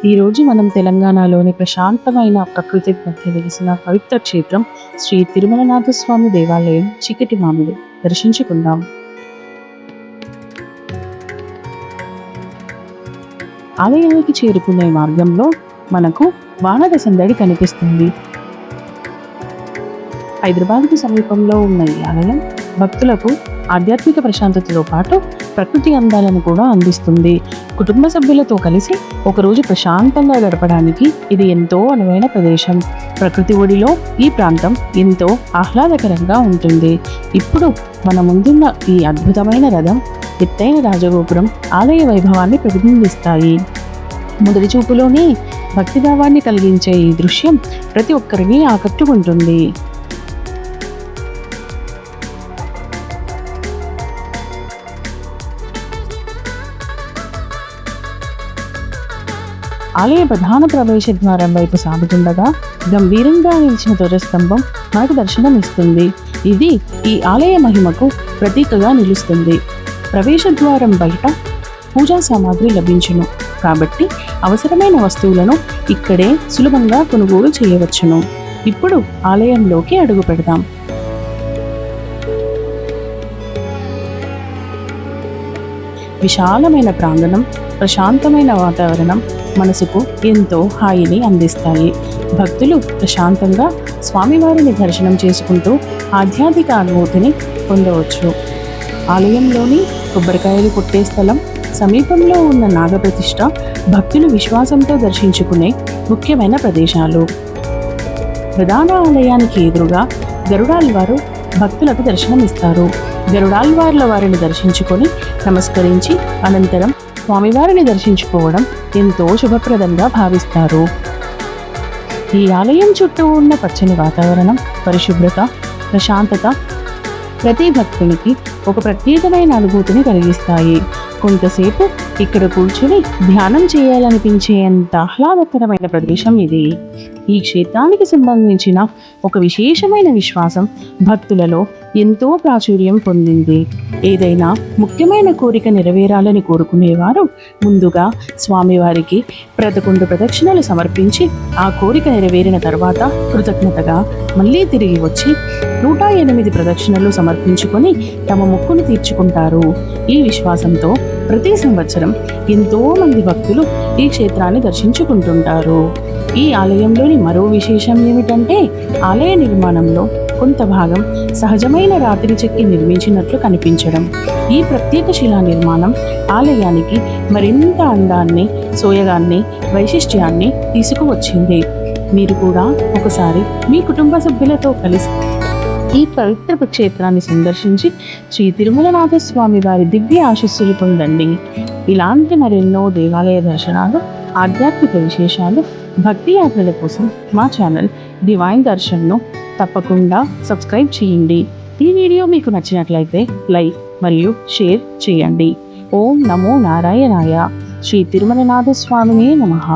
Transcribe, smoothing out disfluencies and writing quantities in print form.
ఈరోజు మనం తెలంగాణలోని ప్రశాంతమైన ప్రకృతి మధ్య వెలిసిన పవిత్ర క్షేత్రం శ్రీ తిరుమలనాథ స్వామి దేవాలయం చీకటి మామిడి దర్శించుకుందాం. ఆలయానికి చేరుకునే మార్గంలో మనకు వానర సందడి కనిపిస్తుంది. హైదరాబాద్కు సమీపంలో ఉన్న ఈ ఆలయం భక్తులకు ఆధ్యాత్మిక ప్రశాంతతతో పాటు ప్రకృతి అందాలను కూడా అందిస్తుంది. కుటుంబ సభ్యులతో కలిసి ఒకరోజు ప్రశాంతంగా గడపడానికి ఇది ఎంతో అనువైన ప్రదేశం. ప్రకృతి ఒడిలో ఈ ప్రాంతం ఎంతో ఆహ్లాదకరంగా ఉంటుంది. ఇప్పుడు మన ముందున్న ఈ అద్భుతమైన రథం, ఎత్తైన రాజగోపురం ఆలయ వైభవాన్ని ప్రతిబింబిస్తాయి. మొదటి చూపులోనే భక్తిభావాన్ని కలిగించే ఈ దృశ్యం ప్రతి ఒక్కరిని ఆకట్టుకుంటుంది. ఆలయ ప్రధాన ప్రవేశ ద్వారం వైపు సాగుతుండగా గంభీరంగా నిలిచిన ధ్వజస్తంభం మనకు దర్శనం ఇస్తుంది. ఇది ఈ ఆలయ మహిమకు ప్రతీకగా నిలుస్తుంది. ప్రవేశ ద్వారం బయట పూజా సామాగ్రి లభించును కాబట్టి అవసరమైన వస్తువులను ఇక్కడే సులభంగా కొనుగోలు చేయవచ్చును. ఇప్పుడు ఆలయంలోకి అడుగు పెడదాం. విశాలమైన ప్రాంగణం, ప్రశాంతమైన వాతావరణం మనసుకు ఎంతో హాయిని అందిస్తాయి. భక్తులు ప్రశాంతంగా స్వామివారిని దర్శనం చేసుకుంటూ ఆధ్యాత్మిక అనుభూతిని పొందవచ్చు. ఆలయంలోని కొబ్బరికాయలు కొట్టే స్థలం, సమీపంలో ఉన్న నాగప్రతిష్ఠ భక్తులు విశ్వాసంతో దర్శించుకునే ముఖ్యమైన ప్రదేశాలు. ప్రధాన ఆలయానికి ఎదురుగా గరుడాళ్వారు భక్తులకు దర్శనమిస్తారు. గరుడాళ్వార్ల వారిని దర్శించుకొని నమస్కరించి అనంతరం స్వామివారిని దర్శించుకోవడం ఎంతో శుభప్రదంగా భావిస్తారు. ఈ ఆలయం చుట్టూ ఉన్న పచ్చని వాతావరణం, పరిశుభ్రత, ప్రశాంతత ప్రతి భక్తునికి ఒక ప్రత్యేకమైన అనుభూతిని కలిగిస్తాయి. కొంతసేపు ఇక్కడ కూర్చుని ధ్యానం చేయాలనిపించేంత ఆహ్లాదకరమైన ప్రదేశం ఇది. ఈ క్షేత్రానికి సంబంధించిన ఒక విశేషమైన విశ్వాసం భక్తులలో ఎంతో ప్రాచుర్యం పొందింది. ఏదైనా ముఖ్యమైన కోరిక నెరవేరాలని కోరుకునేవారు ముందుగా స్వామివారికి 11 ప్రదక్షిణలు సమర్పించి ఆ కోరిక నెరవేరిన తర్వాత కృతజ్ఞతగా మళ్ళీ తిరిగి వచ్చి 108 ప్రదక్షిణలు సమర్పించుకొని తమ మొక్కును తీర్చుకుంటారు. ఈ విశ్వాసంతో ప్రతి సంవత్సరం ఎంతో మంది భక్తులు ఈ క్షేత్రాన్ని దర్శించుకుంటుంటారు. ఈ ఆలయంలోని మరో విశేషం ఏమిటంటే ఆలయ నిర్మాణంలో కొంత భాగం సహజమైన రాతిని చెక్కి నిర్మించినట్లు కనిపించడం. ఈ ప్రత్యేక శిలా నిర్మాణం ఆలయానికి మరింత అందాన్ని, సోయగాన్ని, వైశిష్ట్యాన్ని తీసుకువచ్చింది. మీరు కూడా ఒకసారి మీ కుటుంబ సభ్యులతో కలిసి ఈ పవిత్ర క్షేత్రాన్ని సందర్శించి శ్రీ తిరుమలనాథ స్వామి వారి దివ్య ఆశీస్సులు పొందండి. ఇలాంటి మరెన్నో దేవాలయ దర్శనాలు, ఆధ్యాత్మిక విశేషాలు, భక్తి యాత్రల కోసం మా ఛానల్ డివైన్ దర్శన్ను తప్పకుండా సబ్స్క్రైబ్ చేయండి. ఈ వీడియో మీకు నచ్చినట్లయితే లైక్ మరియు షేర్ చేయండి. ఓం నమో నారాయణాయ. శ్రీ తిరుమలనాథ స్వామినే నమః.